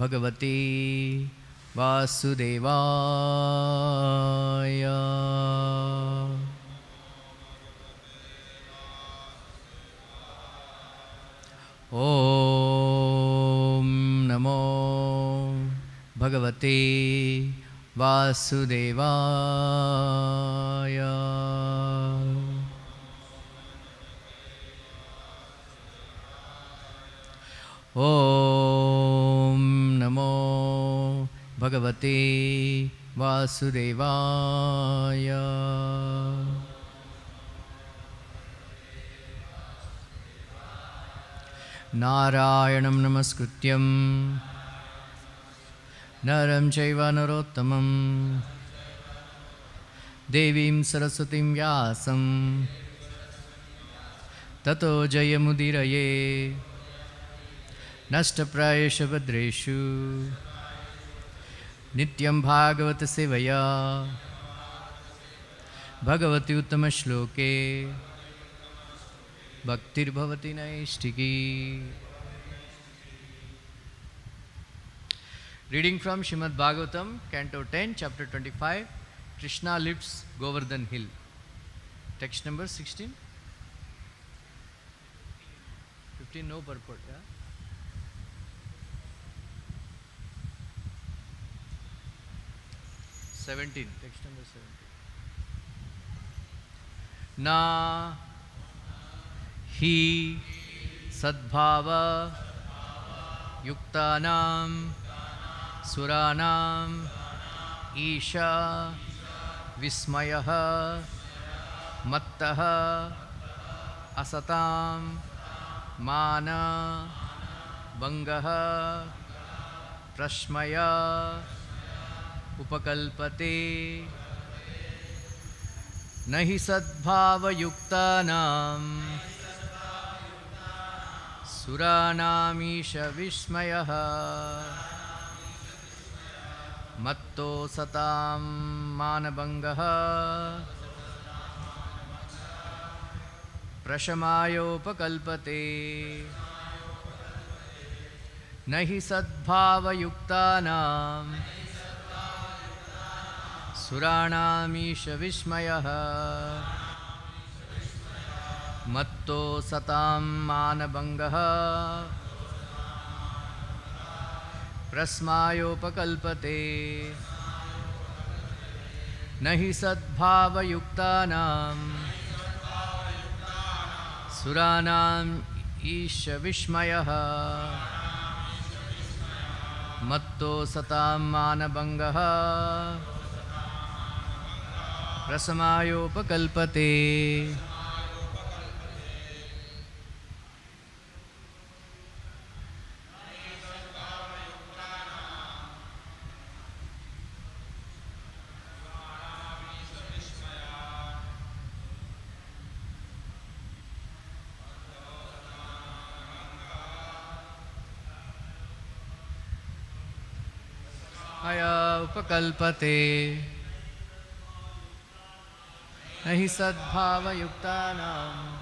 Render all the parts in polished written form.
Bhagavate Vasudevaya. Om Namo Bhagavate Vasudevaya. Om Namo Bhagavate Vasudevaya. Narayanam Namaskrutyam Naram Chaiva Narottamam Devim Saraswatim Vyasam Tato Jayamudiraye Nashtaprayesha Bhadreshu Nityam Bhagavata Sevaya Bhagavati Uttama Shloke Bhaktir Bhavati Naishtiki. Reading from Srimad Bhagavatam, Canto 10, Chapter 25, Krishna lifts Govardhan Hill. Text number 16. 15, no purport. Yeah? 17, text number 17. Na hi sadbhava yuktanam suranam isha vismayah mattah asatam mana bangah prashmaya upakalpate nahi sadbhava yuktanam suranamisha vismayah matto satam manabangah prashamayopakalpate nahi sadbhava yuktanam suranamisha vismayah matto satam manabangah prasmayopakalpate nahi sadbhava yuktanam suranam isha vismayah matto satam manabangah prasmayopakalpate. Aya upakalpate nahi sadbhava yuktanam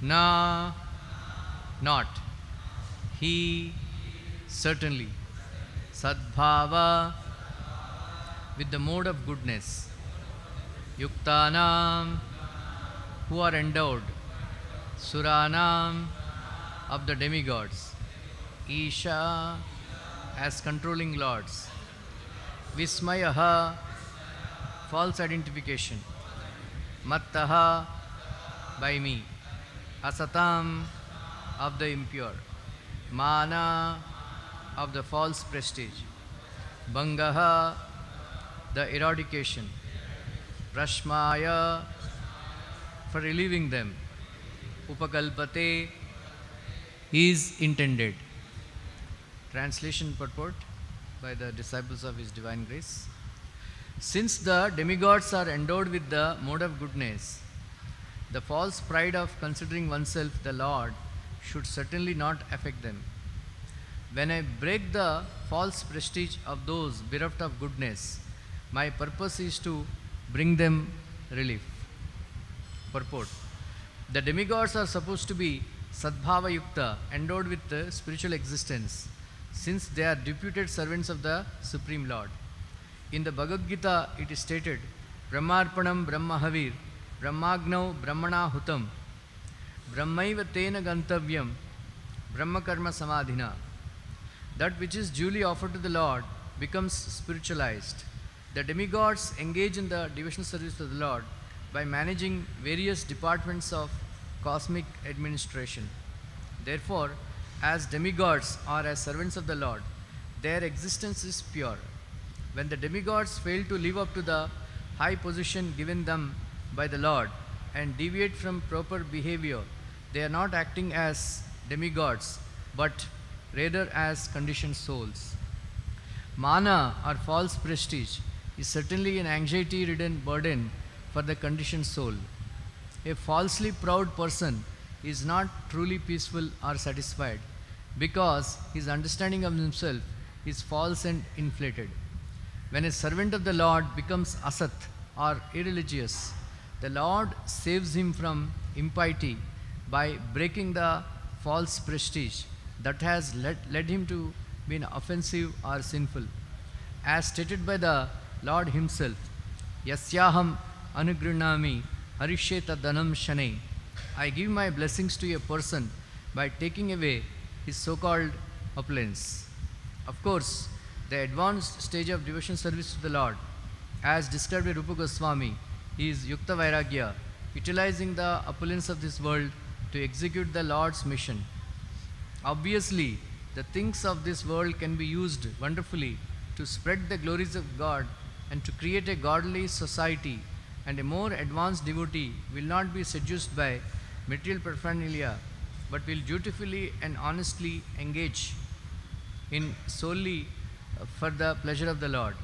na, not, he, certainly, sadbhava, with the mode of goodness, yuktanam, who are endowed, suranam, of the demigods, isha, as controlling lords, vismayaha, false identification, mattaha, by me, asatam, of the impure, mana, of the false prestige, bangaha, the eradication, prashmaya, for relieving them, upakalpate is intended. Translation purport by the disciples of His Divine Grace. Since the demigods are endowed with the mode of goodness, the false pride of considering oneself the Lord should certainly not affect them. When I break the false prestige of those bereft of goodness, my purpose is to bring them relief. Purport. The demigods are supposed to be Sadbhava Yukta, endowed with spiritual existence, since they are deputed servants of the Supreme Lord. In the Bhagavad Gita, it is stated, Brahmarpanam Brahmahavir, Brahmagnau Brahmana Hutam, Brahmaiva Tena Gantavyam, Brahmakarma Samadhina. That which is duly offered to the Lord becomes spiritualized. The demigods engage in the devotional service of the Lord by managing various departments of cosmic administration. Therefore, as demigods or as servants of the Lord, their existence is pure. When the demigods fail to live up to the high position given them by the Lord and deviate from proper behavior, they are not acting as demigods, but rather as conditioned souls. Mana or false prestige is certainly an anxiety-ridden burden for the conditioned soul. A falsely proud person is not truly peaceful or satisfied because his understanding of himself is false and inflated. When a servant of the Lord becomes asat or irreligious, the Lord saves him from impiety by breaking the false prestige that has led him to be offensive or sinful. As stated by the Lord Himself, Yasyaham Anugrinami Harisheta Danam Shane. I give my blessings to a person by taking away his so-called opulence. Of course, the advanced stage of devotion service to the Lord, as described by Rupa Goswami, is Yukta Vairagya, utilizing the opulence of this world to execute the Lord's mission. Obviously, the things of this world can be used wonderfully to spread the glories of God and to create a godly society, and a more advanced devotee will not be seduced by material paraphernalia, but will dutifully and honestly engage in solely for the pleasure of the Lord.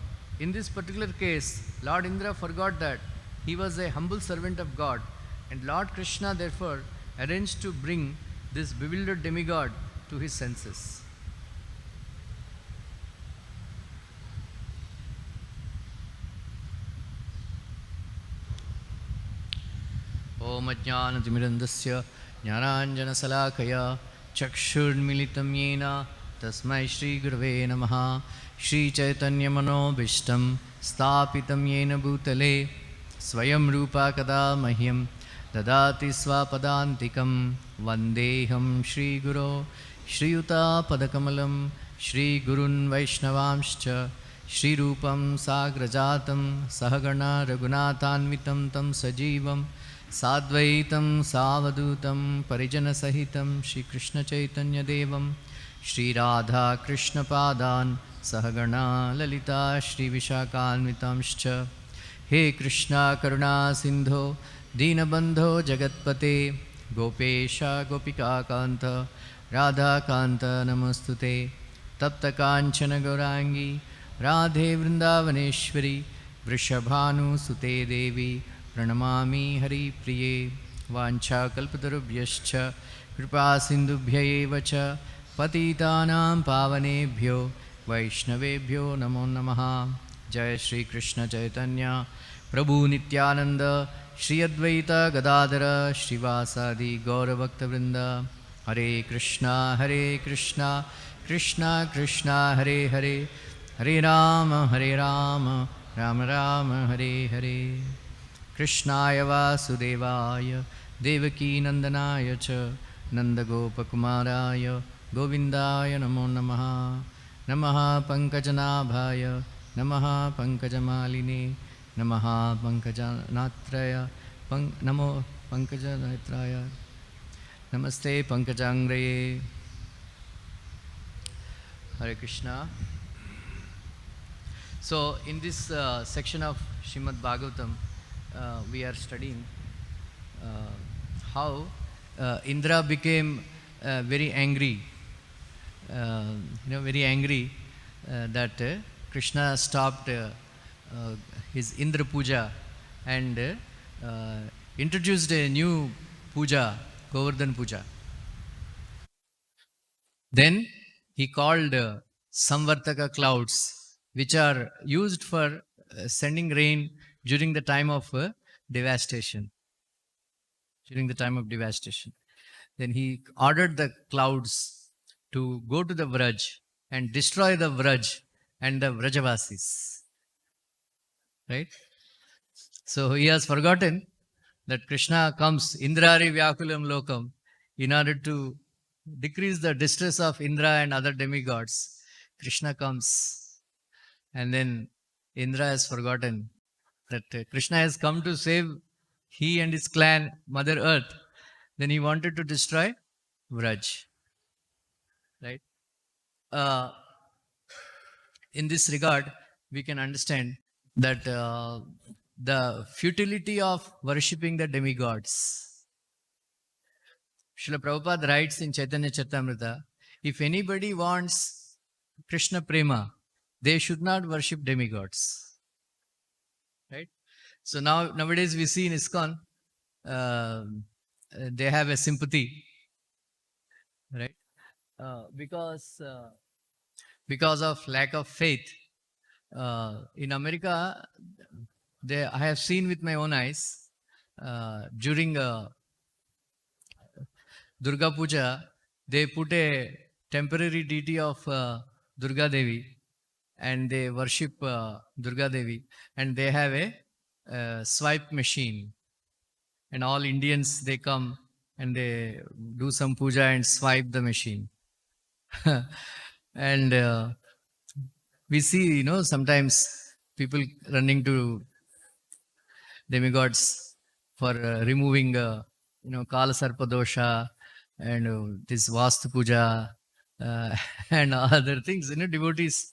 In this particular case, Lord Indra forgot that he was a humble servant of God, and Lord Krishna therefore arranged to bring this bewildered demigod to his senses. Om Ajnanatimirandasya Jnananjanasalakaya Chakshurmilitam Yena Tasmai Shri Gurave Namaha. Shri Chaitanya Manobishtam Stapitam Yena Bhutale Swayam Rupa Kada Mahyam Dadati Swapadantikam Vandeham Shri Guru Shri Yuta Padakamalam Shri Gurun Vaishnavamscha Shri Rupam Sagrajatam Sahagana Raghunathanvitam Tam Sajivam Sadvaitam Savadutam Parijana Sahitam Shri Krishna Chaitanya Devam Shri Radha Krishna Padan Sahagana Lalita Shri Vishakhanvitamscha. He Krishna Karuna Sindho Dinabandho Jagatpate Gopesha Gopika Kanta Radha Kanta Namostute Tapta Kanchana Gaurangi Radhe Vrindavaneshwari Vrishabhanu Sute Devi Pranamami Hari Priye Vancha Kalpatarubhyascha Kripa Sindubhya Evacha Patitanam Pavanebhyo Vaishnavebhyo Namo Namaha. Jai Shri Krishna Chaitanya Prabhu Nityananda Shri Advaita Gadadhara Srivasadi Gaura Bhakta Vrinda. Hare Krishna Krishna Krishna Hare Hare Hare Rama Rama Rama Hare Hare. Krishnaya Vasudevaya Devaki Nandanaya Cha Nandagopakumaraya Govindaya Namo Namaha. Namaha Pankajanabhaya Namaha Pankajamaline Namaha Pankajanatraya Namo Pankajanatraya Namaste Pankajangraye. Hare Krishna. So in this section of Srimad Bhagavatam, we are studying how Indra became very angry, very angry that Krishna stopped his Indra puja and introduced a new puja, Govardhan puja. Then he called Samvartaka clouds, which are used for sending rain during the time of devastation. During the time of devastation. Then he ordered the clouds to go to the Vraj and destroy the Vraj and the Vrajavasis. Right? So he has forgotten that Krishna comes, Indrari Vyakulam Lokam, in order to decrease the distress of Indra and other demigods. Krishna comes, and then Indra has forgotten that Krishna has come to save he and his clan, Mother Earth. Then he wanted to destroy Vraj. Right? In this regard, we can understand that the futility of worshipping the demigods. Srila Prabhupada writes in Chaitanya Charitamrita, if anybody wants Krishna Prema, they should not worship demigods. Right? So nowadays we see in ISKCON, they have a sympathy, right? Because of lack of faith. In America, I have seen with my own eyes, during Durga Puja, they put a temporary deity of Durga Devi and they worship Durga Devi, and they have a swipe machine, and all Indians, they come and they do some puja and swipe the machine. And we see, sometimes people running to demigods for removing, Kala Sarpa dosha and this Vastu puja and other things, devotees.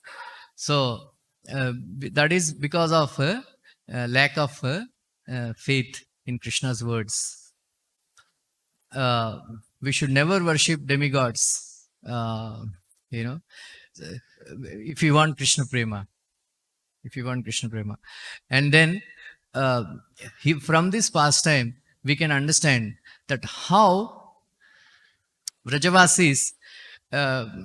So that is because of lack of faith in Krishna's words. We should never worship demigods, if you want Krishna Prema. If you want Krishna Prema. And then from this pastime, we can understand that how Vrajavasis,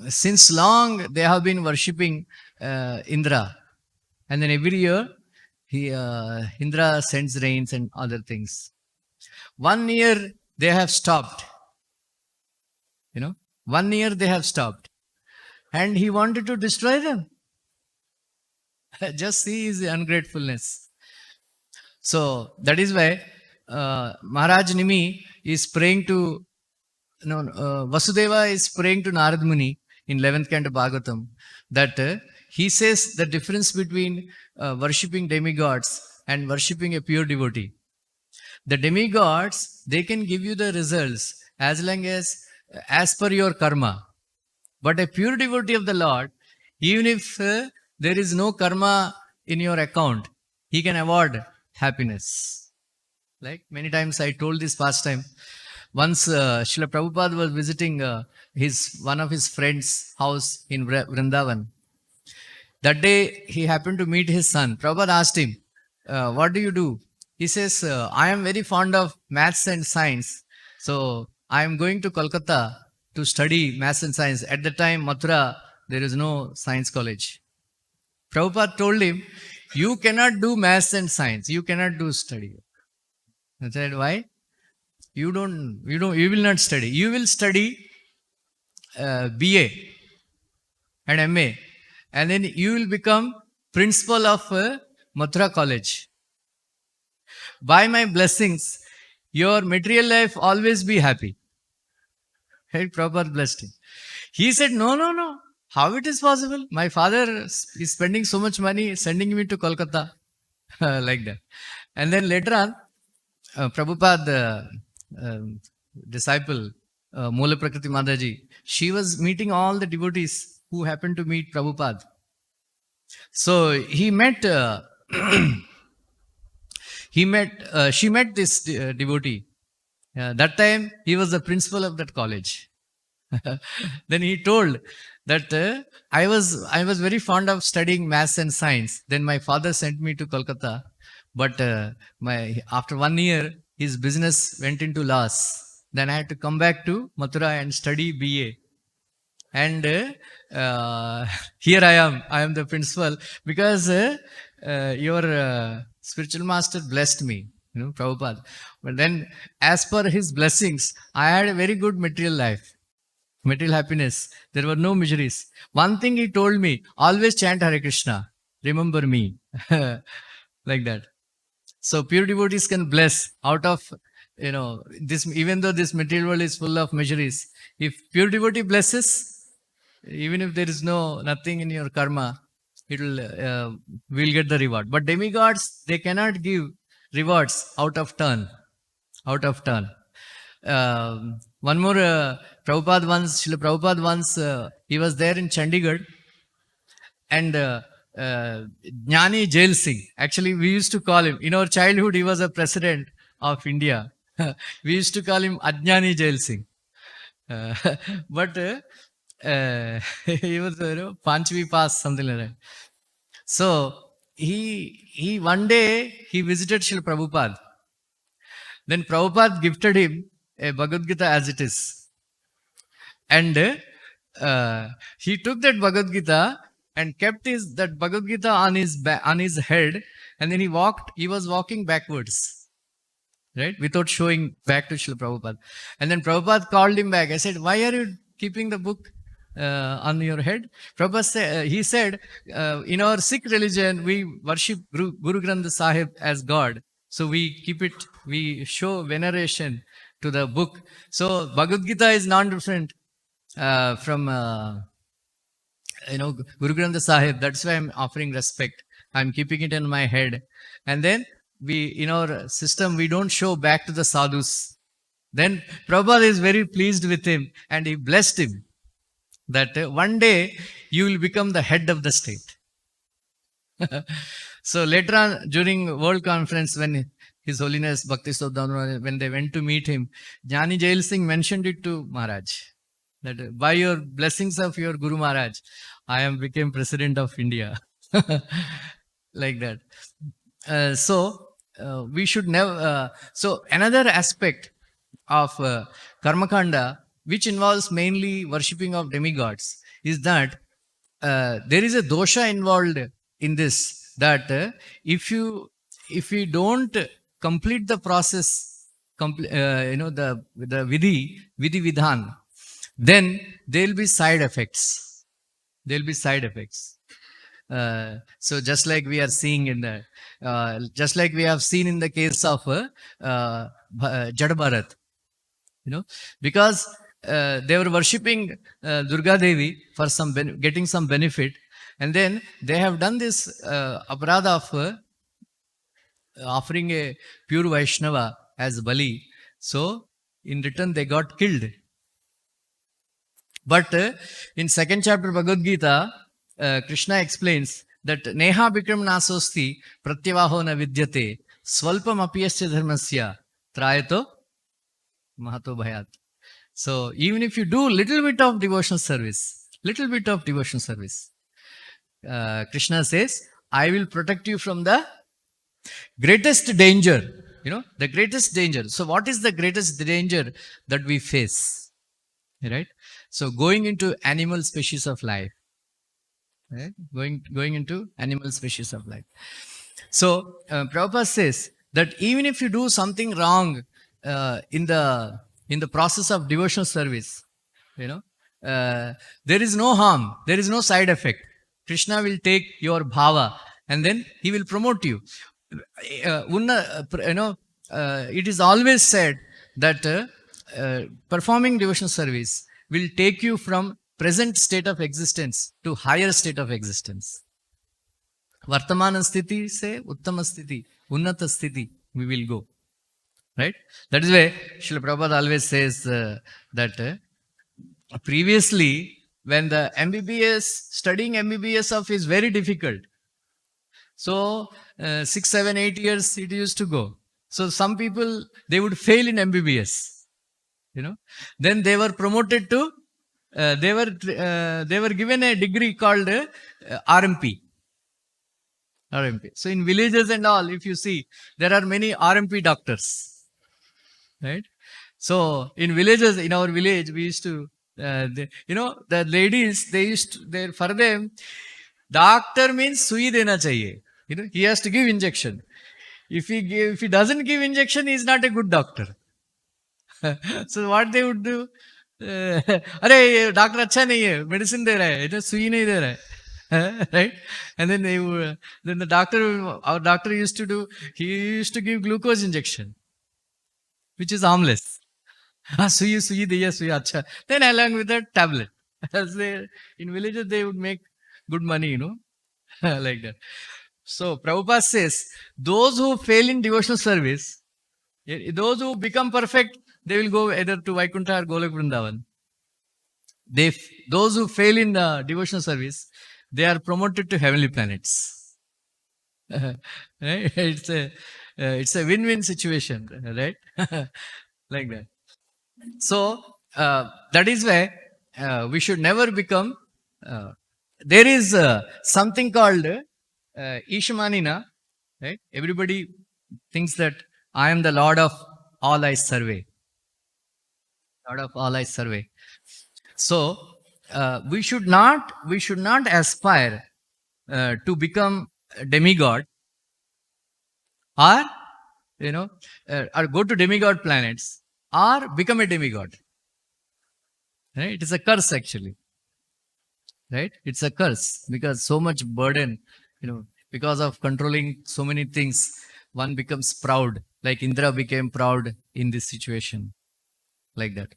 since long they have been worshipping Indra, and then every year Indra sends rains and other things. 1 year they have stopped. 1 year they have stopped, and he wanted to destroy them. Just see his ungratefulness. So that is why Maharaj Nimi is praying to Vasudeva is praying to Narad Muni in 11th canto Bhagavatam, that he says the difference between worshipping demigods and worshipping a pure devotee. The demigods, they can give you the results as long as per your karma. But a pure devotee of the Lord, even if there is no karma in your account, he can award happiness. Like many times I told this pastime. Once Srila Prabhupada was visiting one of his friends' house in Vrindavan. That day he happened to meet his son. Prabhupada asked him, what do you do? He says, I am very fond of maths and science. So I am going to Kolkata to study maths and science. At the time, Mathura, there is no science college. Prabhupada told him, you cannot do maths and science. You cannot do study. I said, why? You will not study. You will study BA and MA, and then you will become principal of Mathura college. By my blessings, your material life always be happy. Hey, Prabhupada blessed him. He said, no. How it is possible? My father is spending so much money sending me to Kolkata. Like that. And then later on, Prabhupada disciple, Mola Prakriti Mataji, she was meeting all the devotees who happened to meet Prabhupada. So he met, she met this devotee That time he was the principal of that college. Then he told that I was very fond of studying maths and science. Then my father sent me to Kolkata, but my after 1 year his business went into loss. Then I had to come back to Mathura and study BA. And here I am. I am the principal because your spiritual master blessed me, Prabhupada. But then, as per his blessings, I had a very good material life, material happiness. There were no miseries. One thing he told me: always chant Hare Krishna. Remember me, like that. So pure devotees can bless out of this. Even though this material world is full of miseries, if pure devotee blesses, even if there is nothing in your karma, it will get the reward. But demigods, they cannot give rewards out of turn. Out of turn. One more, Srila Prabhupada once, he was there in Chandigarh, and Jnani Jail Singh, actually we used to call him, in our childhood he was a president of India. We used to call him Ajnani Jail Singh. But he was, Panchvi Pass, something like that. So he one day he visited Srila Prabhupada. Then Prabhupada gifted him a Bhagavad Gita as it is. And he took that Bhagavad Gita and kept that Bhagavad Gita on his head, and then he was walking backwards, right, without showing back to Srila Prabhupada. And then Prabhupada called him back. I said, why are you keeping the book on your head? Prabhupada he said, in our Sikh religion, we worship Guru Granth Sahib as God. So we keep it, we show veneration to the book. So Bhagavad Gita is non-different from Guru Granth Sahib. That's why I'm offering respect. I'm keeping it in my head. And then in our system, we don't show back to the sadhus. Then Prabhupada is very pleased with him, and he blessed him that one day you will become the head of the state. So later on, during World Conference, when His Holiness Bhakti Sastri Exams, when they went to meet him, Jnani Jail Singh mentioned it to Maharaj, that by your blessings of your Guru Maharaj, I became President of India. Like that. We should never. So another aspect of Karmakanda, which involves mainly worshipping of demigods, is that there is a dosha involved in this. That if you don't complete the process, the vidhi vidhan, then there will be side effects. There will be side effects. So just like we are seeing just like we have seen in the case of Jada Bharat, because they were worshipping Durga Devi for getting some benefit, and then they have done this aparadha of offering a pure Vaishnava as Bali. So in return they got killed. But in second chapter Bhagavad Gita, Krishna explains that Neha Bikram Nasosti Pratyavaho na vidyate Swalpam apiyasya dharmasya Trayato Mahato Bhayat. So even if you do little bit of devotional service, Krishna says, I will protect you from the greatest danger. The greatest danger. So what is the greatest danger that we face? Right? So going into animal species of life. Right? Going into animal species of life. So Prabhupada says that even if you do something wrong in the process of devotional service, there is no harm, there is no side effect. Krishna will take your bhava and then he will promote you. It is always said that performing devotional service will take you from present state of existence to higher state of existence. Vartamana sthiti se uttama sthiti, unnata sthiti, we will go. Right? That is why Srila Prabhupada always says that previously, when the studying MBBS is very difficult. So 6, 7, 8 years it used to go. So some people, they would fail in MBBS, then they were promoted to, they were given a degree called RMP. RMP. So in villages and all, if you see, there are many RMP doctors, right? So in villages, in our village, we used to, the ladies, they used to, for them, doctor means sui dena chahiye. He has to give injection. If he doesn't give injection, he is not a good doctor. So what they would do? अरे doctor अच्छा नहीं है, medicine दे रहा है, सुई नहीं दे रहा है, right? And then then the doctor, our doctor used to give glucose injection, which is harmless. सुई दिया सुई अच्छा. Then along with that tablet, as in villages they would make good money, like that. So Prabhupada says, those who fail in devotional service, those who become perfect, they will go either to Vaikuntha or Golok Vrindavan. Those who fail in devotional service, they are promoted to heavenly planets. Right? It's a win-win situation, right? Like that. So that is why we should never become. There is something called Ishamanina, right? Everybody thinks that I am the Lord of all I survey. Lord of all I survey. So we should not aspire to become a demigod, or or go to demigod planets, or become a demigod. Right? It is a curse actually. Right? It's a curse because so much burden, because of controlling so many things, one becomes proud. Like Indra became proud in this situation. Like that.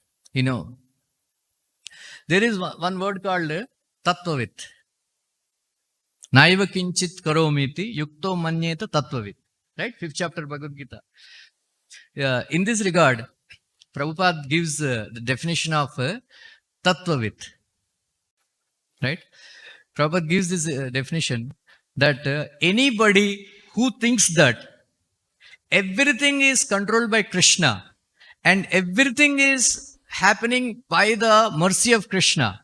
There is one word called Tattvavit. Naiva kinchit karomiti yukto manyeta tattvavit. Right? 5th chapter Bhagavad Gita. In this regard, Prabhupada gives the definition of Tattvavit. Right? Prabhupada gives this definition that anybody who thinks that everything is controlled by Krishna and everything is happening by the mercy of Krishna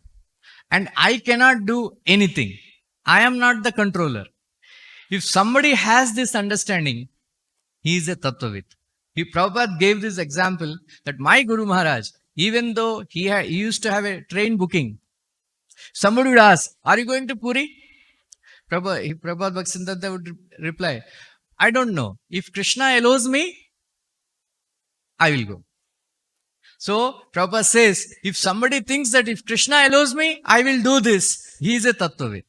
and I cannot do anything, I am not the controller. If somebody has this understanding, he is a Tattvavit. Prabhupada gave this example that my Guru Maharaj, even though he used to have a train booking, somebody would ask, are you going to Puri? Prabhupada Bhaktisiddhanta would reply, I don't know. If Krishna allows me, I will go. So Prabhupada says, if somebody thinks that if Krishna allows me, I will do this, he is a Tattvavit.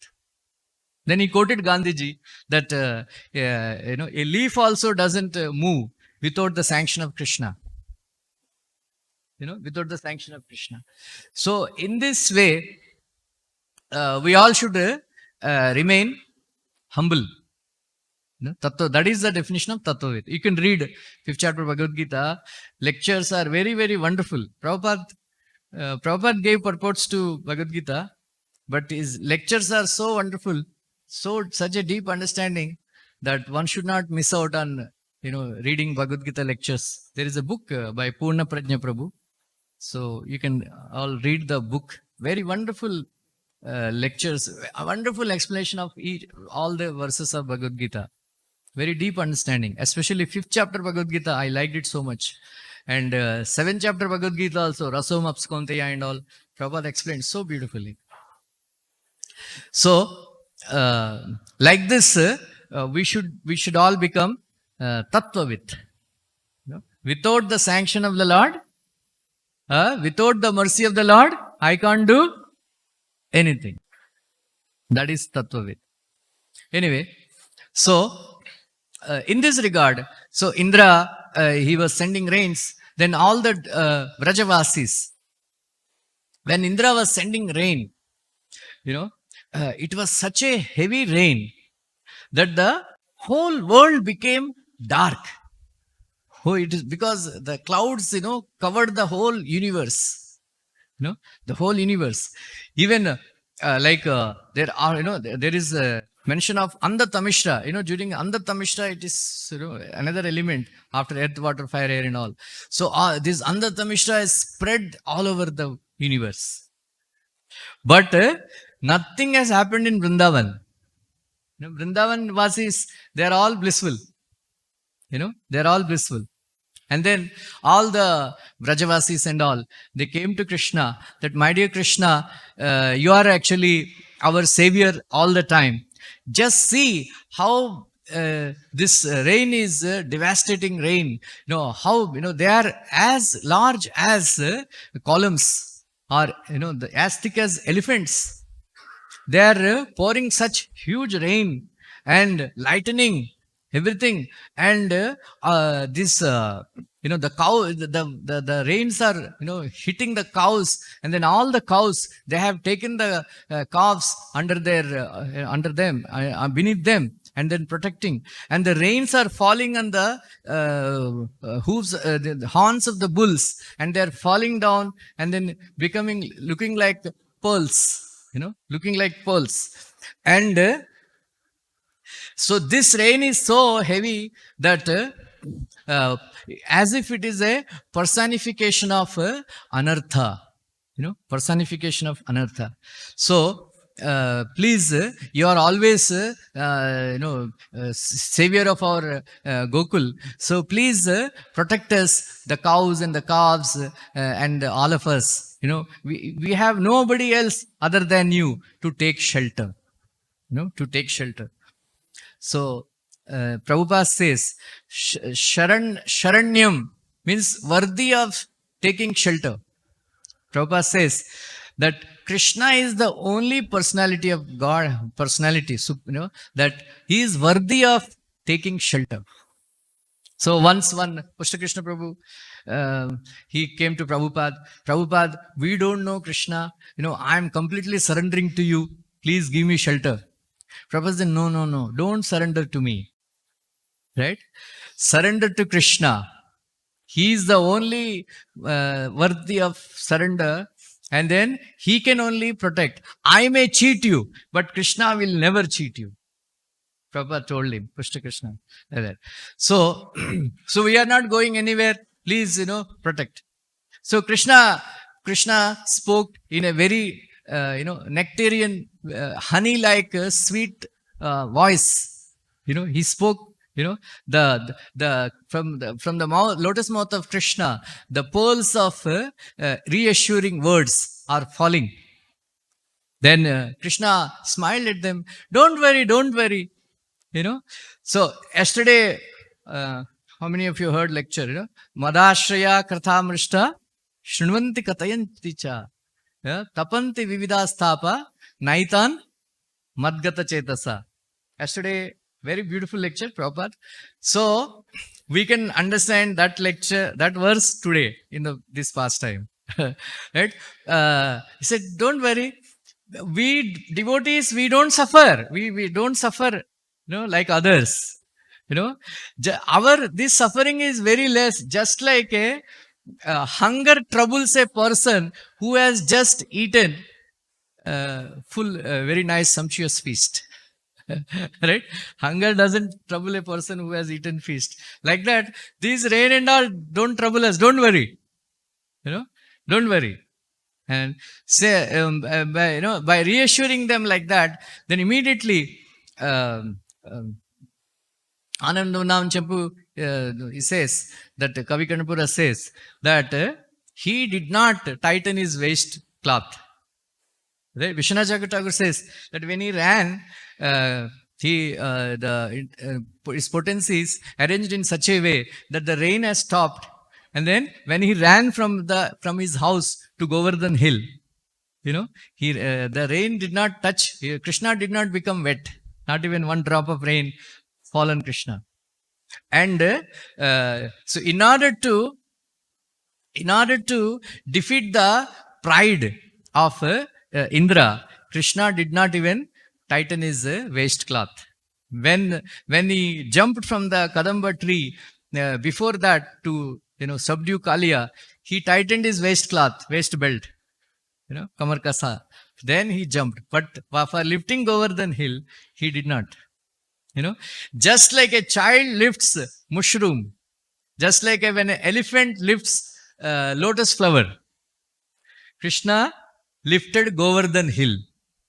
Then he quoted Gandhiji that a leaf also doesn't move without the sanction of Krishna. Without the sanction of Krishna. So in this way, we all should remain humble. That is the definition of Tattvavit. You can read 5th chapter Bhagavad Gita. Lectures are very, very wonderful. Prabhupada gave purports to Bhagavad Gita, but his lectures are so wonderful, such a deep understanding that one should not miss out on reading Bhagavad Gita lectures. There is a book by Purna Prajna Prabhu. So you can all read the book. Very wonderful lectures, a wonderful explanation of all the verses of Bhagavad Gita. Very deep understanding, especially 5th chapter Bhagavad Gita. I liked it so much. And 7th chapter Bhagavad Gita also, Rasom Apskonteya and all. Prabhupada explained so beautifully. So, like this, we should all become Tattvavit. Without the sanction of the Lord, without the mercy of the Lord, I can't do anything. That is Tattvavit. Anyway, so in this regard, so Indra, he was sending rains. Then all the Vrajavasis, when Indra was sending rain, it was such a heavy rain that the whole world became dark. Oh, it is because the clouds, covered the whole universe. The whole universe. Even there are, there is mention of Andatamishra. During Andatamishra, it is another element after earth, water, fire, air and all. So this Andatamishra is spread all over the universe. But nothing has happened in Vrindavan. Vrindavan Vasis, they are all blissful. They are all blissful. And then all the Vrajavasis and all, they came to Krishna that, my dear Krishna, you are actually our savior all the time. Just see how this rain is devastating rain. How they are as large as columns, or as thick as elephants. They are pouring such huge rain and lightning everything, and this the cow, the rains are hitting the cows, and then all the cows, they have taken the calves under them, beneath them, and then protecting, and the rains are falling on the hooves, the horns of the bulls, and they are falling down and then looking like pearls, looking like pearls. And so this rain is so heavy that as if it is a personification of anartha, personification of anartha. So please, you are always savior of our Gokul. So please protect us, the cows and the calves, and all of us. We have nobody else other than you to take shelter. To take shelter. So Prabhupada says, Sharanyam means worthy of taking shelter. Prabhupada says that Krishna is the only personality of God, that he is worthy of taking shelter. So once one Krishna Prabhu, he came to Prabhupada, we don't know Krishna, I am completely surrendering to you, please give me shelter. Prabhupada said, no, don't surrender to me. Right? Surrender to Krishna. He is the only worthy of surrender, and then he can only protect. I may cheat you, but Krishna will never cheat you. Prabhupada told him, Krishna. So we are not going anywhere. Please, protect. So Krishna spoke in a very nectarian, honey-like sweet voice. He spoke. From the lotus mouth of Krishna, the pearls of reassuring words are falling. Then Krishna smiled at them. Don't worry. So yesterday, how many of you heard lecture? Madashraya krathamrishta shrunvanti katayanti cha tapanti vividasthapa naitan madgata chetasa. Yesterday, very beautiful lecture, Prabhupada. So we can understand that lecture, that verse today in this pastime. Right? He said, don't worry. We devotees, we don't suffer. We don't suffer, like others. This suffering is very less. Just like a hunger troubles a person who has just eaten full, very nice, sumptuous feast. Right? Hunger doesn't trouble a person who has eaten feast. Like that, these rain and all don't trouble us. Don't worry. Don't worry. And say, by reassuring them like that, then immediately Anandam Champu he says that Kavi Kanapura says that he did not tighten his waist cloth. Right? Vishwanath Chakravarti says that when he ran, his potencies arranged in such a way that the rain has stopped, and then when he ran from his house to Govardhan Hill, the rain did not touch. Krishna did not become wet. Not even one drop of rain fall on Krishna. And so in order to defeat the pride of Indra, Krishna did not even tighten his waist cloth. When he jumped from the Kadamba tree, before that to subdue Kaliya, he tightened his waist belt, Kamar Kasa. Then he jumped. But for lifting Govardhan hill, he did not. Just like a child lifts mushroom, just like when an elephant lifts lotus flower, Krishna lifted Govardhan hill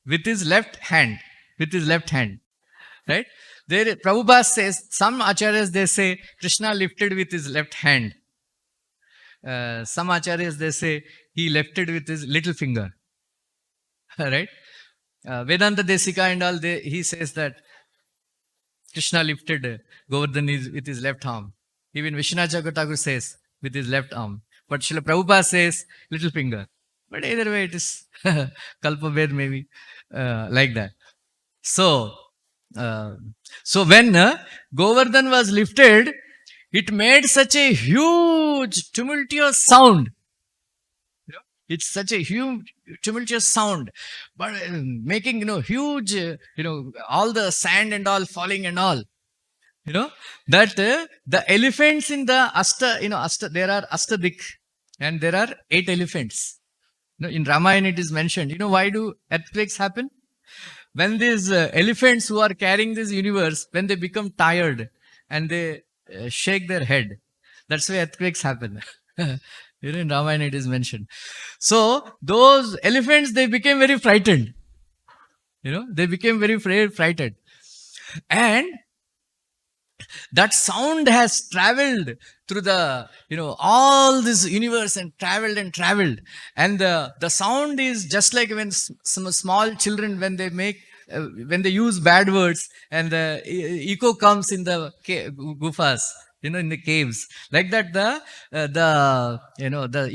with his left hand. With his left hand. Right? There, Prabhupada says, some acharyas they say Krishna lifted with his left hand. Some acharyas they say he lifted with his little finger. Right? Vedanta Desika and all, he says that Krishna lifted Govardhan with his left arm. Even Vishwanath Chakravarti says with his left arm. But Srila Prabhupada says little finger. But either way it is Kalpabhed maybe like that. So when Govardhan was lifted, it made such a huge tumultuous sound. It's such a huge tumultuous sound, but making huge all the sand and all falling and all. That the elephants in the there are Ashtadik and there are 8 elephants. In Ramayana it is mentioned. Why do earthquakes happen? When these elephants who are carrying this universe, when they become tired and they shake their head, that's why earthquakes happen. In Ramayana it is mentioned. So those elephants, they became very frightened. They became very frightened. And that sound has traveled through the, all this universe and traveled. And the sound is just like when some small children, when they use bad words and the echo comes in the gufas, in the caves. Like that, the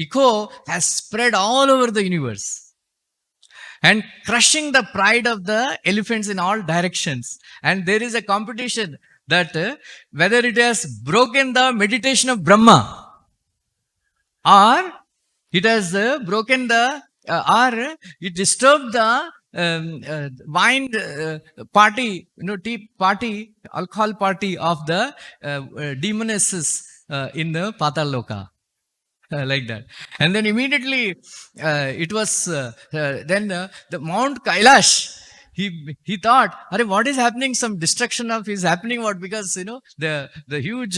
echo has spread all over the universe and crushing the pride of the elephants in all directions. And there is a competition that whether it has broken the meditation of Brahma or it has broken the or it disturbed the wine party, tea party, alcohol party of the demonesses in the Pataloka. Like that. And then immediately it was then the Mount Kailash. He thought, what is happening? Some destruction of is happening. What? Because the huge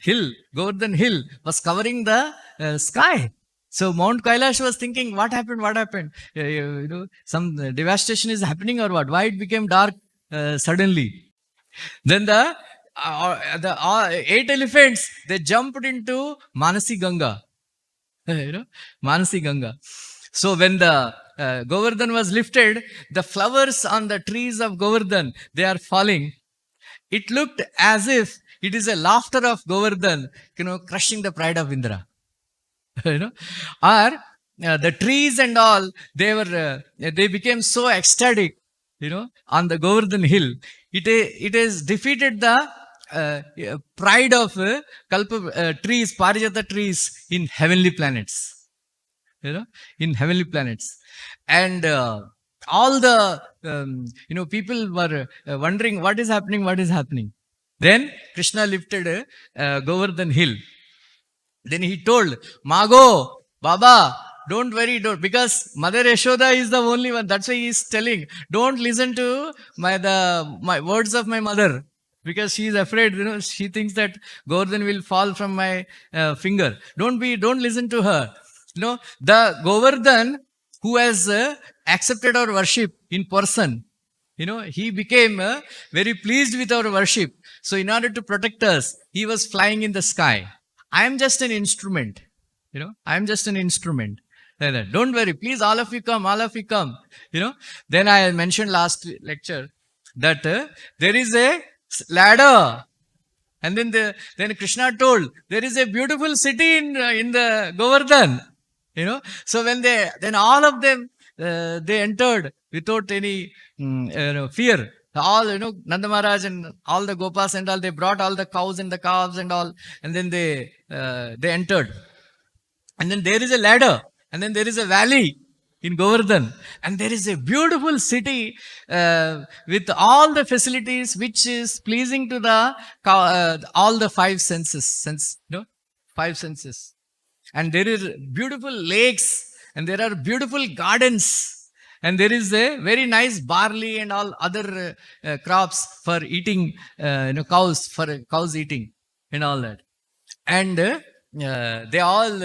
hill, Govardhan hill, was covering the sky. So Mount Kailash was thinking, what happened? What happened? Some devastation is happening or what? Why it became dark suddenly? Then the 8 elephants, they jumped into Manasi Ganga. Manasi Ganga. So when the Govardhan was lifted, the flowers on the trees of Govardhan, they are falling. It looked as if it is a laughter of Govardhan, crushing the pride of Indra. Or the trees and all, they became so ecstatic, on the Govardhan hill. It has defeated the pride of trees, Parijata trees in heavenly planets. In heavenly planets. And all the, people were wondering what is happening. Then Krishna lifted Govardhan hill. Then he told, Mago, Baba, don't worry, because Mother Yashoda is the only one. That's why he is telling, don't listen to my words of my mother. Because she is afraid, she thinks that Govardhan will fall from my finger. Don't listen to her. The Govardhan who has accepted our worship in person, he became very pleased with our worship. So in order to protect us, he was flying in the sky. I am just an instrument. I am just an instrument. Like that. Don't worry, please, all of you come. Then I mentioned last lecture that there is a ladder. And then Krishna told, there is a beautiful city in the Govardhan. So then all of them, they entered without any fear. All, Nanda Maharaj and all the Gopas and all, they brought all the cows and the calves and all, and then they entered. And then there is a ladder, and then there is a valley in Govardhan, and there is a beautiful city with all the facilities which is pleasing to the all the 5 senses. 5 senses. And there is beautiful lakes and there are beautiful gardens, and there is a very nice barley and all other crops for eating, cows, for cows eating and all that. And they all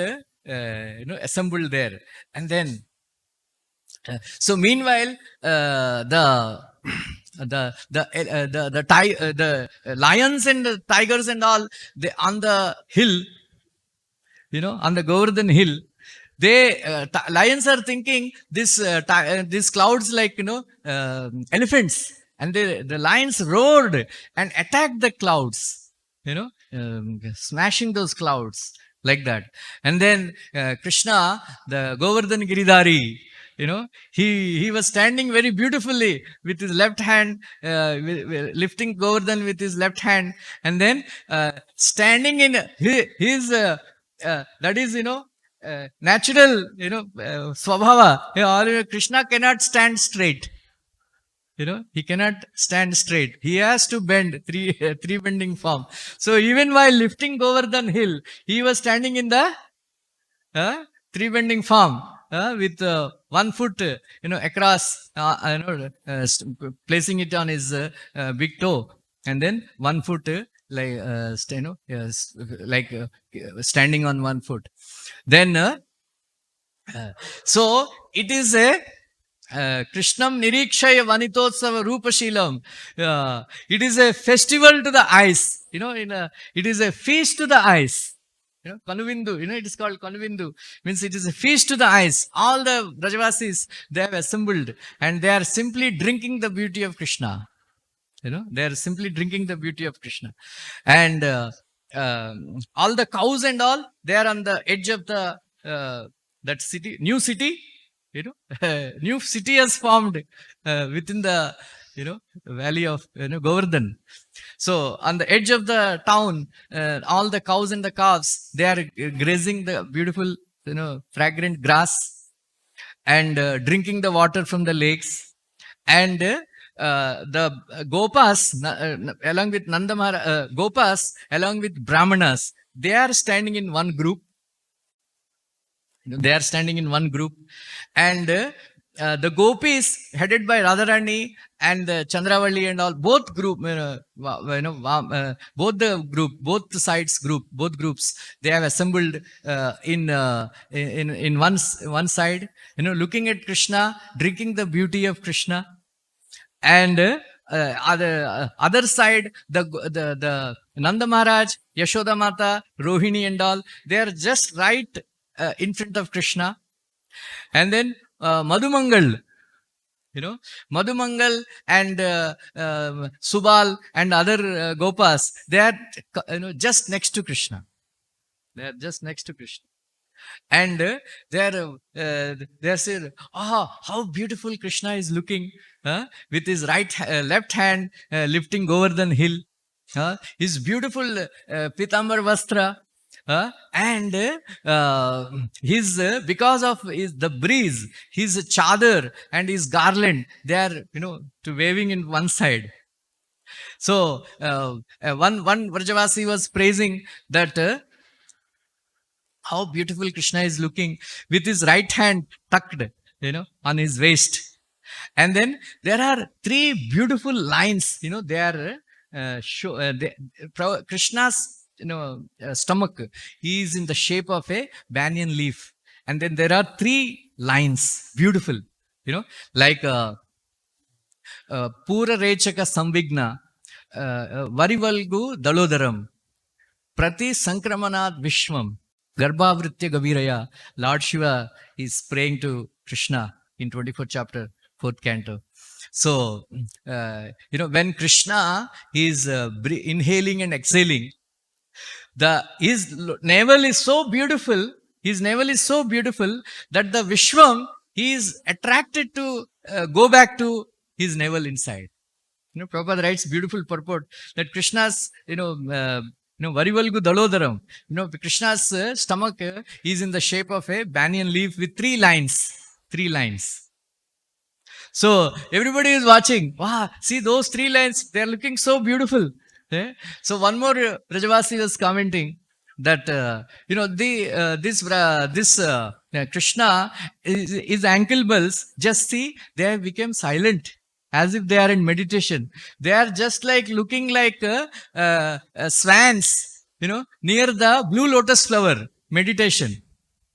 assembled there. And then so meanwhile, the lions and the tigers and all, they on the hill, on the Govardhan hill, they lions are thinking these clouds like elephants, and the lions roared and attacked the clouds, smashing those clouds like that. And then Krishna, the Govardhan Giridhari, he was standing very beautifully with his left hand, lifting Govardhan with his left hand, and then standing in his that is natural swabhava. Krishna cannot stand straight. He cannot stand straight. He has to bend, three bending form. So even while lifting Govardhan hill, he was standing in the three bending form, with 1 foot, across, placing it on his big toe, and then 1 foot, standing on 1 foot. Then, so it is a Krishnam Nirikshaya Vanitotsava Rupashilam. It is a festival to the eyes. It is a feast to the eyes. Kanuvindu, it is called Kanuvindu. Means it is a feast to the eyes. All the Brajavasis, they have assembled, and they are simply drinking the beauty of Krishna. They are simply drinking the beauty of Krishna. And all the cows and all, they are on the edge of the that city, new city. New city has formed within the valley of Govardhan. So on the edge of the town, all the cows and the calves, they are grazing the beautiful fragrant grass, and drinking the water from the lakes. And the Gopas, along with Gopas, along with Brahmanas, they are standing in one group. They are standing in one group, and the Gopis headed by Radharani and Chandravalli and all, both group, both the group, both sides group, both groups, they have assembled in one side, looking at Krishna, drinking the beauty of Krishna, and other side, the Nanda Maharaj, Yashoda Mata, Rohini and all, they are just right in front of Krishna. And then Madhumangal, Madhumangal and Subal and other Gopas, they are just next to Krishna. They are just next to Krishna. And they are saying, how beautiful Krishna is looking, with his left hand lifting Govardhan hill, his beautiful Pitambar Vastra, and his because of the breeze, his chadar and his garland, they are to waving in one side. So one Vrajavasi was praising that how beautiful Krishna is looking with his right hand tucked on his waist. And then there are 3 beautiful lines, they are Krishna's stomach, he is in the shape of a banyan leaf, and then there are 3 lines, beautiful, like Pura Rechaka Samvigna, Varivalgu Dalodaram, Prati Sankramanad Vishwam, Garbhavritya Gaviraya. Lord Shiva is praying to Krishna in 24th chapter, 4th canto. So when Krishna is inhaling and exhaling, his navel is so beautiful, that the Vishwam, he is attracted to go back to his navel inside. Prabhupada writes beautiful purport that Krishna's, Varivalgu Dalodaram, Krishna's stomach is in the shape of a banyan leaf with 3 lines. 3 lines. So everybody is watching. Wow, see those 3 lines, they are looking so beautiful. So one more Brajavasi was commenting, that Krishna, his ankle bells, just see, they have become silent as if they are in meditation. They are just like looking like swans, near the blue lotus flower meditation.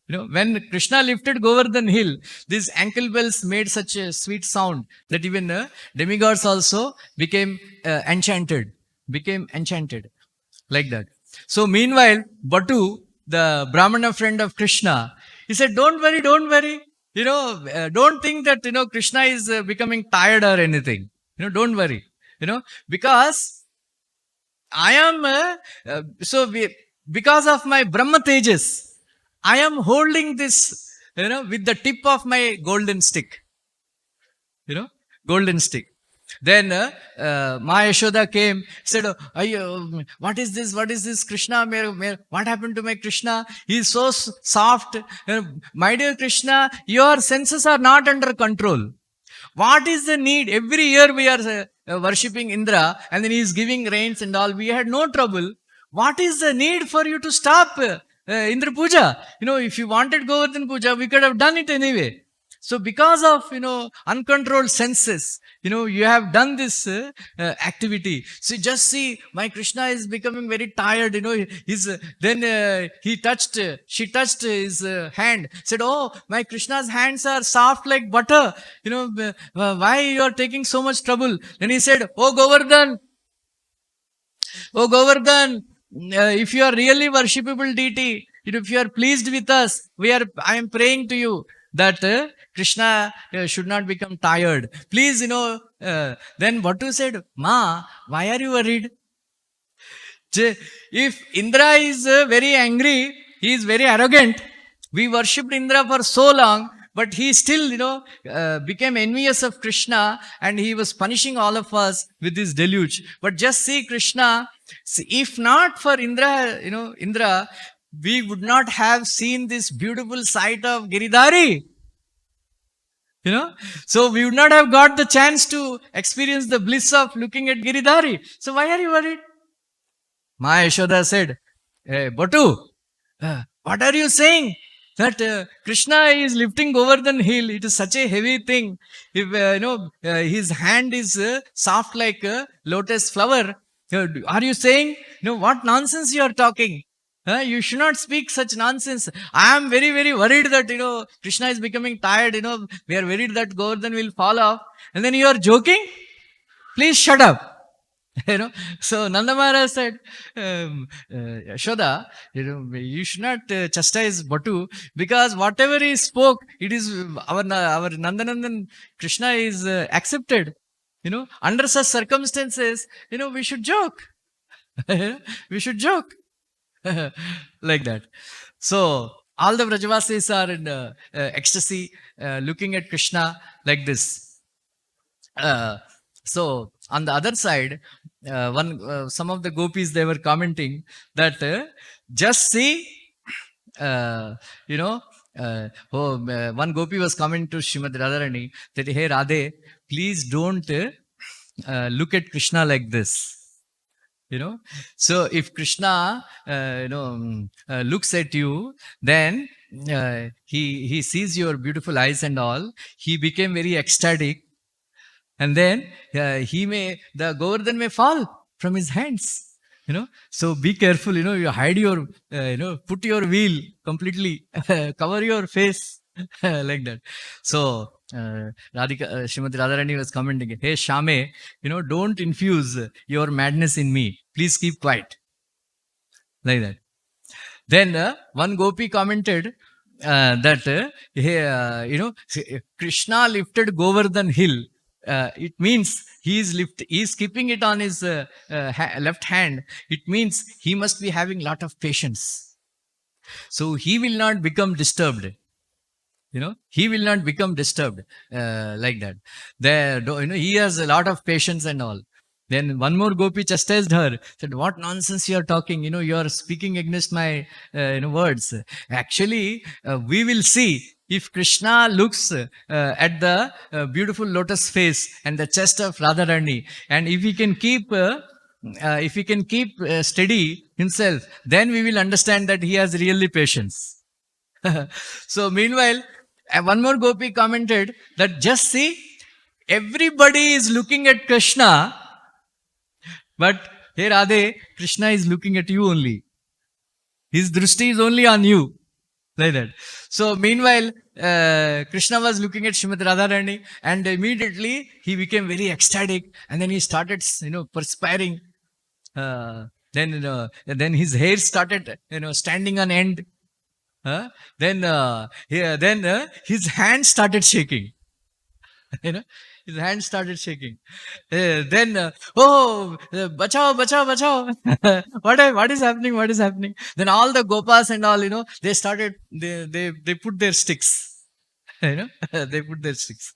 When Krishna lifted Govardhan hill, these ankle bells made such a sweet sound that even demigods also became enchanted like that. So meanwhile, Batu, the Brahmana friend of Krishna, he said, don't worry. Don't think that, Krishna is becoming tired or anything. Don't worry. Because I am, because of my Brahma Tejas, I am holding this, with the tip of my golden stick. Golden stick. Then Ma Yashoda came, said, what is this? What is this? Krishna, what happened to my Krishna? He is so soft. My dear Krishna, your senses are not under control. What is the need? Every year we are worshipping Indra, and then he is giving rains and all. We had no trouble. What is the need for you to stop Indra Puja? If you wanted Govardhan Puja, we could have done it anyway. So because of, uncontrolled senses, you have done this activity. So just see, my Krishna is becoming very tired, then she touched his hand, said, oh, my Krishna's hands are soft like butter, why you are taking so much trouble? Then he said, oh Govardhan, if you are really worshipable deity, if you are pleased with us, I am praying to you that Krishna should not become tired. Please, then Bhattu said, Ma, why are you worried? If Indra is very angry, he is very arrogant. We worshipped Indra for so long, but he still, became envious of Krishna, and he was punishing all of us with this deluge. But just see Krishna, if not for Indra, we would not have seen this beautiful sight of Giridhari. So we would not have got the chance to experience the bliss of looking at Giridhari. So why are you worried? Ma Yashoda said, hey, Batu, what are you saying? That Krishna is lifting Govardhan hill. It is such a heavy thing. If, his hand is soft like a lotus flower. Are you saying, what nonsense you are talking? You should not speak such nonsense. I am very, very worried that, Krishna is becoming tired. We are worried that Govardhan will fall off. And then you are joking? Please shut up. So Nanda Maharaj said, Yashoda, you should not chastise Batu, because whatever he spoke, it is our Nandanandan Krishna is accepted. Under such circumstances, we should joke. We should joke. Like that. So all the Vrajavasis are in ecstasy, looking at Krishna like this. So on the other side, some of the gopis, they were commenting that just see, one gopi was commenting to Srimati Radharani that, hey Radhe, please don't look at Krishna like this. So if Krishna, looks at you, then he sees your beautiful eyes and all. He became very ecstatic, and then the Govardhan may fall from his hands. So be careful. You hide your, put your veil completely, cover your face like that. So Srimati Radharani was commenting, hey Shame, don't infuse your madness in me. Please keep quiet. Like that. Then one gopi commented that, Krishna lifted Govardhan hill. It means he is keeping it on his left hand. It means he must be having lot of patience. So he will not become disturbed. He will not become disturbed like that. He has a lot of patience and all. Then one more gopi chastised her, said, what nonsense you are talking, you are speaking against my words. Actually, we will see if Krishna looks at the beautiful lotus face and the chest of Radharani, and if he can keep if he can keep steady himself, then we will understand that he has really patience. So meanwhile, one more gopi commented that just see, everybody is looking at Krishna, but here Radhe, Krishna is looking at you only. His drishti is only on you. Like that. So meanwhile, Krishna was looking at Srimati Radharani, and immediately he became very ecstatic, and then he started, perspiring. Then his hair started, standing on end. Then his hand started shaking. you know his hand started shaking. Bachao, bachao, bachao. What is happening, then all the gopas and all, they started, they put their sticks. They put their sticks.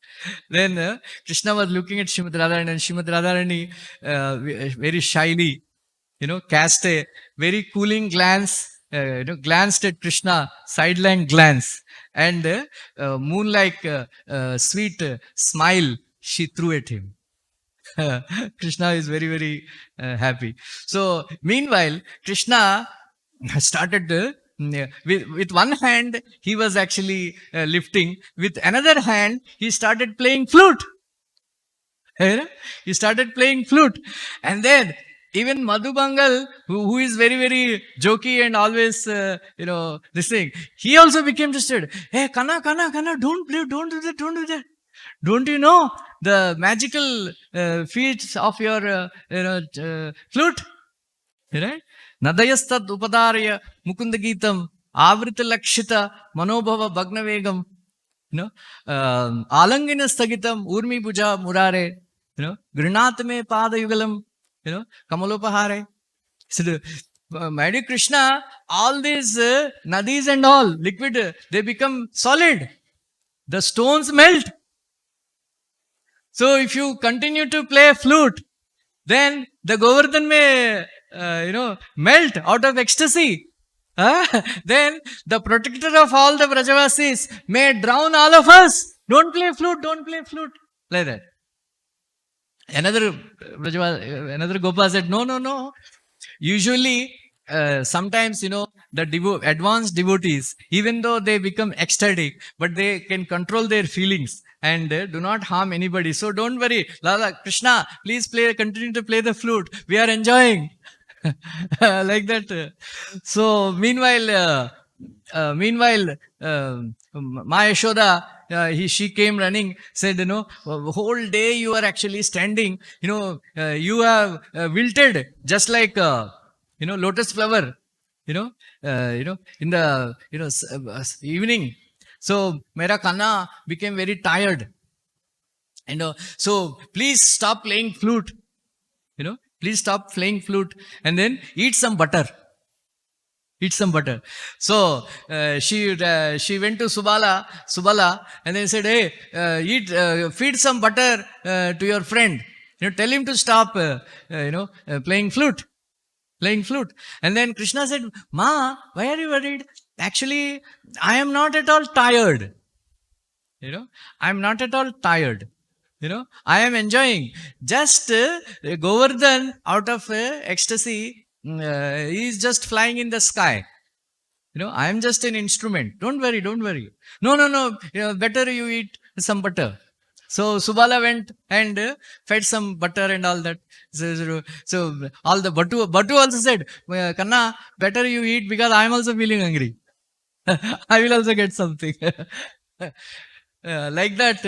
Then Krishna was looking at Srimati Radharani, and Srimati Radharani very shyly, cast a very cooling glance, glanced at Krishna, sideline glance, and moon-like sweet smile she threw at him. Krishna is very, very happy. So, meanwhile, Krishna started with one hand, he was actually lifting. With another hand, he started playing flute. He started playing flute. And then even Madhubangal, who is very, very jokey and always, this thing, he also became disturbed. Hey, Kana, don't play, don't do that. Don't you know the magical feats of your, flute? Right? Nadayastad upadarya mukundagitam avrita lakshita manobhava bhagnavegam. Alangina stagitam urmi puja murare. Grinatame pada yugalam. Kamalopahare. So, my dear Krishna, all these nadis and all, liquid, they become solid. The stones melt. So, if you continue to play flute, then the Govardhan may, melt out of ecstasy. Then the protector of all the Brajavasis may drown all of us. Don't play flute. Like that. Another Gopa said, no. Usually, sometimes, the advanced devotees, even though they become ecstatic, but they can control their feelings and do not harm anybody. So don't worry, Lala, Krishna, please continue to play the flute. We are enjoying. Like that. So meanwhile, Ma Yashoda, she came running, said, whole day you are actually standing, you have wilted just like, lotus flower, in the, evening. So Mera Kanna became very tired. So please stop playing flute, please stop playing flute, and then eat some butter. So she went to Subala, and then said, hey, feed some butter to your friend. Tell him to stop, playing flute. And then Krishna said, Ma, why are you worried? Actually, I am not at all tired. I am not at all tired. I am enjoying. Just Govardhan, out of ecstasy, he is just flying in the sky. I am just an instrument. Don't worry. No. Better you eat some butter. So Subala went and fed some butter and all that. So all the Batu also said, Kanna, better you eat because I am also feeling hungry. I will also get something. Like that,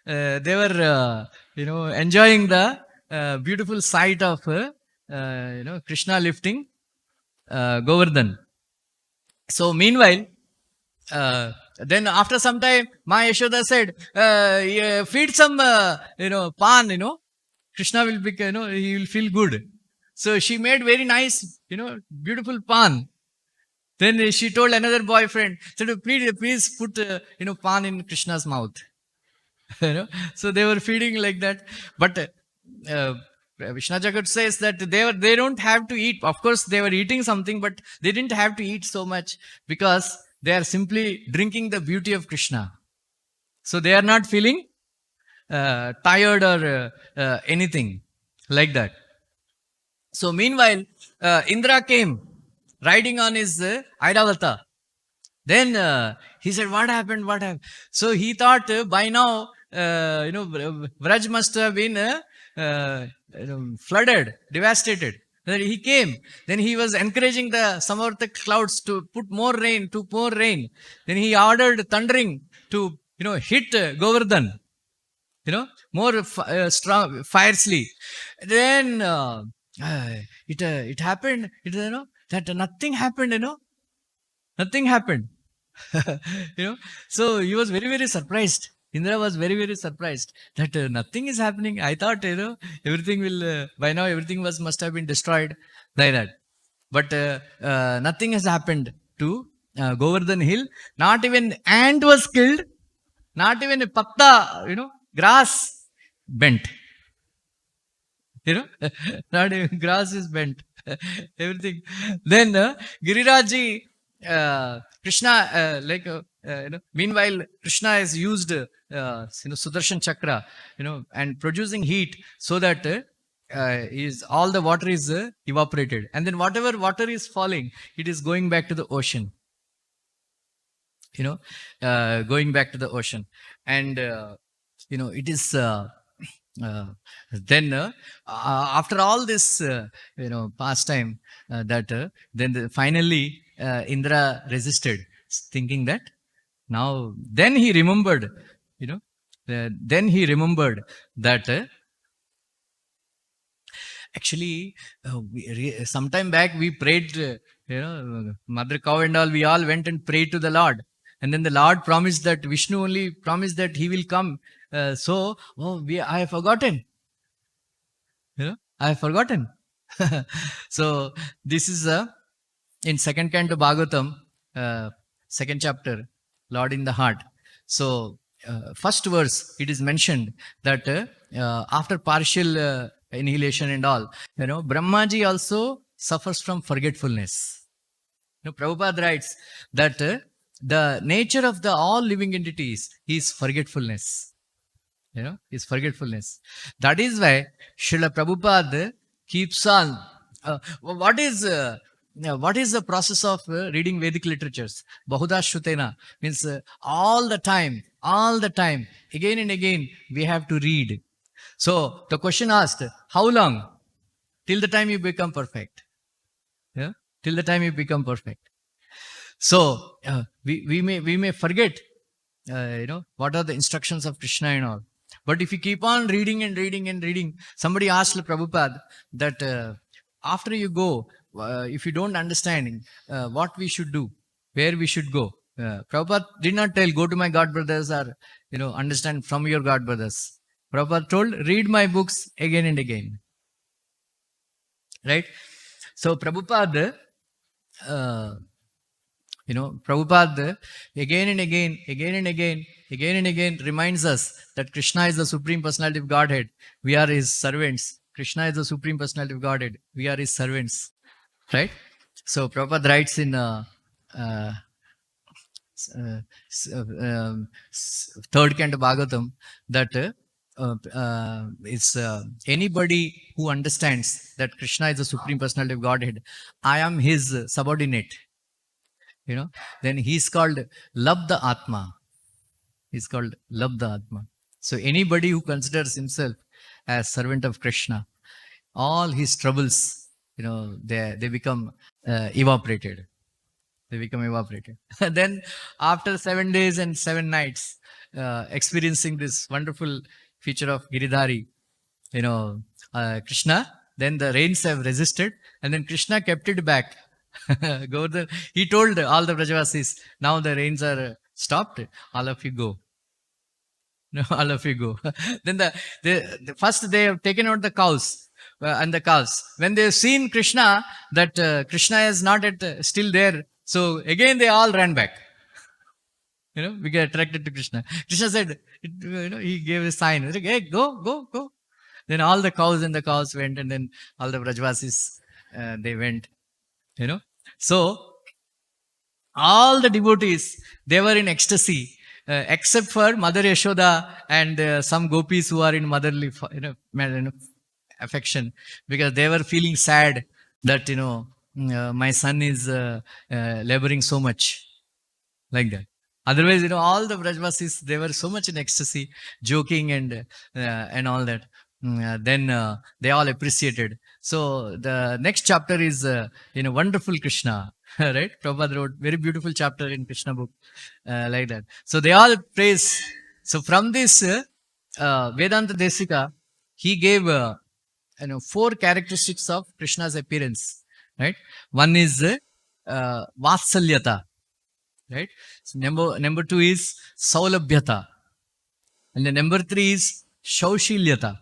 they were, enjoying the beautiful sight of, Krishna lifting Govardhan. So meanwhile, then after some time, Ma Yashoda said, feed some, pan, Krishna will be, he will feel good. So she made very nice, beautiful pan. Then she told another boyfriend, said, please put, pan in Krishna's mouth. So they were feeding like that. But Vishnu Jagat says that they don't have to eat. Of course, they were eating something, but they didn't have to eat so much because they are simply drinking the beauty of Krishna. So they are not feeling tired or anything like that. So meanwhile, Indra came riding on his Airavata. Then he said, "What happened? What happened?" So he thought by now, Vraj must have been flooded, devastated. Then he came. Then he was encouraging some of the clouds to put more rain, to pour rain. Then he ordered thundering to hit Govardhan. More strong, fiercely. Then it happened. That nothing happened. Nothing happened. So he was very, very surprised. Indra was very, very surprised that nothing is happening. I thought, everything will, by now everything must have been destroyed like that. But nothing has happened to Govardhan Hill. Not even ant was killed. Not even a patta, grass bent. Not even grass is bent. Everything. Then Girirajji, Krishna, meanwhile, Krishna has used, Sudarshan Chakra, and producing heat so that all the water is evaporated. And then whatever water is falling, it is going back to the ocean. Going back to the ocean. And, it is, then after all this, pastime, finally Indra resisted, thinking that now, then he remembered, that actually, sometime back we prayed, Mother Cow and all, we all went and prayed to the Lord. And then the Lord promised that, Vishnu only promised that he will come. I have forgotten. I have forgotten. So this is in second canto Bhagavatam, second chapter, Lord in the Heart. So first verse, it is mentioned that after partial annihilation and all, Brahmaji also suffers from forgetfulness. Prabhupada writes that the nature of the all living entities is forgetfulness. Is forgetfulness. That is why Srila Prabhupada keeps on. What is the process of reading Vedic literatures? Bahuda Shrutena means all the time, again and again, we have to read. So the question asked, how long? Till the time you become perfect. Till the time you become perfect. So we may forget, what are the instructions of Krishna and all. But if you keep on reading and reading and reading, somebody asked Prabhupada that after you go, if you don't understand what we should do, where we should go. Prabhupada did not tell, go to my God brothers or, understand from your God brothers. Prabhupada told, read my books again and again. Right? So Prabhupada, Prabhupada again and again reminds us that Krishna is the Supreme Personality of Godhead. We are His servants. Krishna is the Supreme Personality of Godhead. We are His servants. Right? So Prabhupada writes in third canto Bhagavatam that it's anybody who understands that Krishna is the Supreme Personality of Godhead, I am His subordinate. Then he's called Labdha Atma. He's called Labdha Atma. So anybody who considers himself as servant of Krishna, all his troubles, they become evaporated. They become evaporated. Then after 7 days and 7 nights, experiencing this wonderful feature of Giridhari, Krishna, then the rains have resisted, and then Krishna kept it back. Govardhan, he told all the Brajavasis, now the rains are stopped, all of you go. All of you go. Then the first they have taken out the cows and the calves. When they have seen Krishna, that Krishna is not still there, so again they all ran back. We get attracted to Krishna. Krishna said, he gave a sign, hey, go. Then all the cows and the cows went, and then all the Brajavasis, they went. So all the devotees, they were in ecstasy, except for Mother Yashoda and some gopis who are in motherly, affection, because they were feeling sad that, my son is laboring so much, like that. Otherwise, all the Brajvasis, they were so much in ecstasy, joking and all that. Then they all appreciated. So the next chapter is, wonderful Krishna, right? Prabhupada wrote very beautiful chapter in Krishna book, like that. So they all praise. So from this Vedanta Desika, he gave, 4 characteristics of Krishna's appearance, right? One is Vatsalyata, right? So number 2 is Saulabhyata, and then number 3 is Shaushilyata,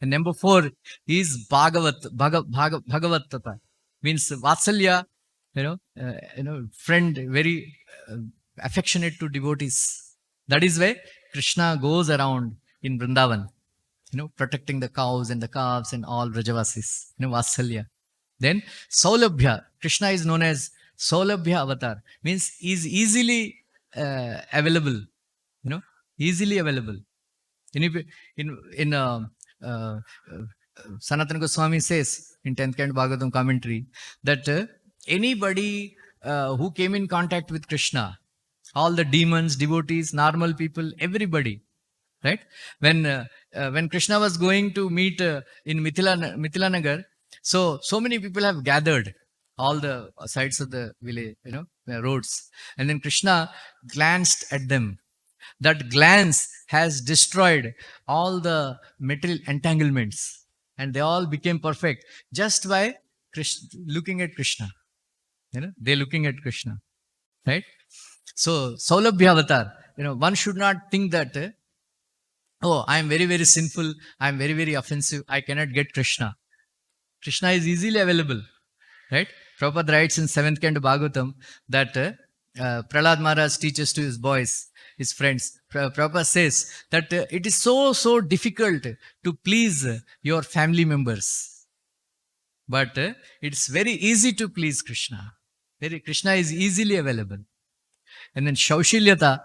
and number 4 is Bhagavatata, means Vatsalya, friend, very affectionate to devotees. That is why Krishna goes around in Vrindavan, protecting the cows and the calves and all Vrajavasis, Vatsalya. Then Saulabhya, Krishna is known as Saulabhya avatar, means is easily available, easily available. Uh, Sanatana Goswami says in 10th Canto Bhagavatam commentary that anybody who came in contact with Krishna, all the demons, devotees, normal people, everybody, right? When Krishna was going to meet in Mithila Nagar, so many people have gathered all the sides of the village, the roads, and then Krishna glanced at them. That glance has destroyed all the material entanglements, and they all became perfect just by looking at Krishna. They looking at Krishna, right? So Saulabhya avatar, one should not think that oh, I am very, very sinful, I am very, very offensive, I cannot get Krishna. Krishna is easily available, right? Prabhupada writes in 7th Canto Bhagavatam that Prahlad Maharaj teaches to his boys, his friends. Prabhupada says that it is so difficult to please your family members, but it's very easy to please Krishna. Krishna is easily available. And then Shaushilyata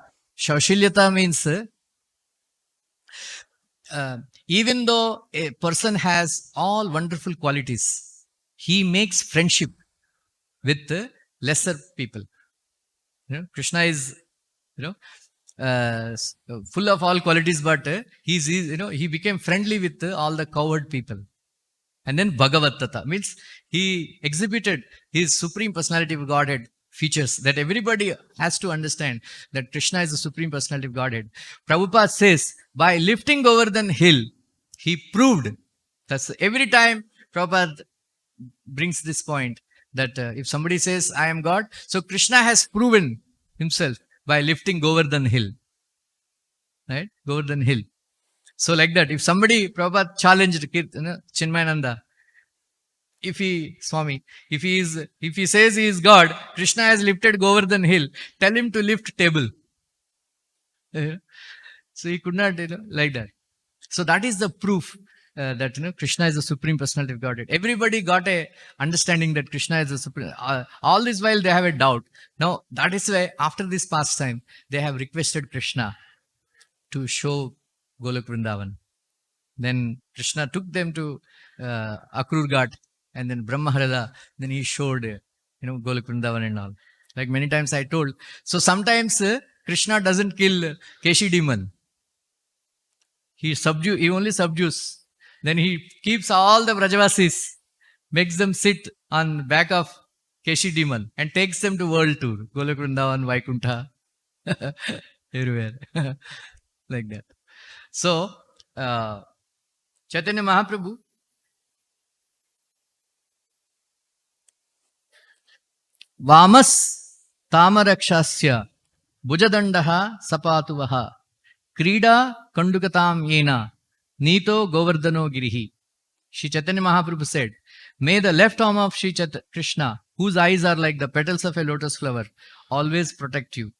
means even though a person has all wonderful qualities, he makes friendship with lesser people. Krishna is, full of all qualities, but he became friendly with all the cowherd people. And then Bhagavattata means he exhibited his supreme personality of Godhead features that everybody has to understand that Krishna is the supreme personality of Godhead. Prabhupada says by lifting Govardhan hill, he proved. That's every time Prabhupada brings this point that if somebody says I am God, so Krishna has proven himself by lifting Govardhan hill, right? Govardhan hill. So like that, if somebody, Prabhupada challenged Chinmayananda, if he says he is God, Krishna has lifted Govardhan hill, tell him to lift table. So he could not, like that. So that is the proof that Krishna is the supreme personality of Godhead. Everybody got a understanding that Krishna is the supreme. All this while they have a doubt. Now that is why after this pastime they have requested Krishna to show Golok Vrindavan. Then Krishna took them to Akrur Ghat and then Brahmaharada. Then he showed Golok Vrindavan and all. Like many times I told. So sometimes Krishna doesn't kill Keshi demon. He only subdues. Then he keeps all the Vrajavasis, makes them sit on back of Keshi demon and takes them to world tour. Golok Vrindavan, Vaikuntha, everywhere. Like that. So, Chaitanya Mahaprabhu, Vamas Tamarakshasya Bhujadandaha Sapatuvaha Krida Kandukatam Yena Nito Govardhano Girihi. Shri Chaitanya Mahaprabhu said, may the left arm of Shri Krishna, whose eyes are like the petals of a lotus flower, always protect you.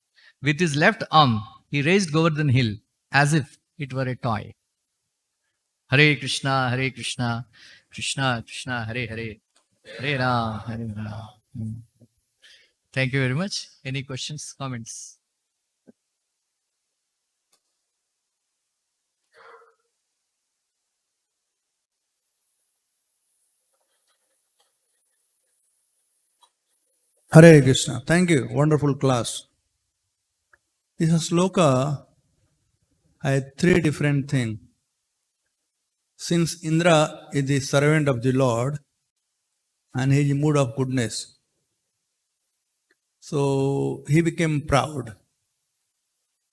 With his left arm, he raised Govardhan hill as if it were a toy. Hare Krishna, Krishna Krishna, Hare Hare, Hare Ram, Hare Ram. Thank you very much. Any questions, comments? Hare Krishna. Thank you. Wonderful class. This sloka had three different things. Since Indra is the servant of the Lord and he is in mood of goodness, so he became proud.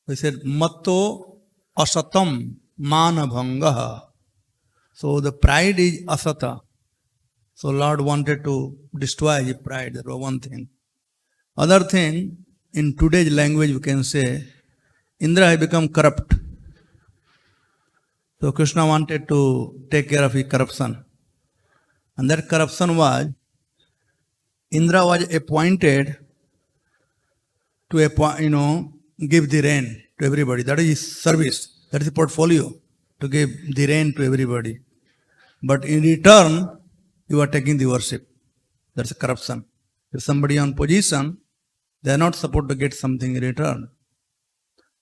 He said, Matto asatam manabhangaha. So the pride is asata. So Lord wanted to destroy his pride. That was one thing. Other thing, in today's language we can say, Indra had become corrupt. So Krishna wanted to take care of his corruption. And that corruption was, Indra was appointed to give the rain to everybody. That is his service. That is the portfolio, to give the rain to everybody. But in return, you are taking the worship. That's corruption. If somebody on position, they are not supposed to get something in return.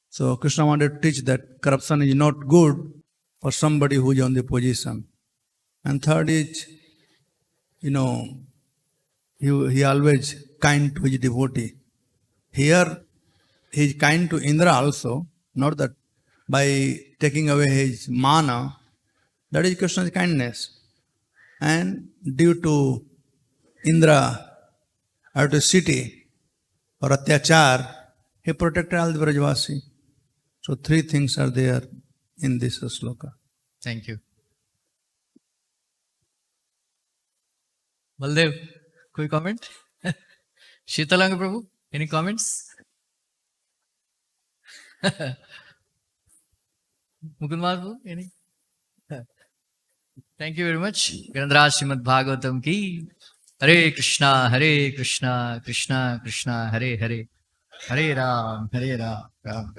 So Krishna wanted to teach that corruption is not good for somebody who is on the position. And third is, he always kind to his devotee. Here, he is kind to Indra also, not that by taking away his mana, that is Krishna's kindness. And due to Indra out of city or atyachar, he protected all the Brajvasi. So three things are there in this sloka. Thank you. Baldev, कोई comment? Sheetalang Prabhu, any comments? Mukund Prabhu, any? Thank you very much. Grandhara Srimad Bhagavatam ki. Hare Krishna, Krishna Krishna, Hare Hare, Hare Ram, Ram Ram.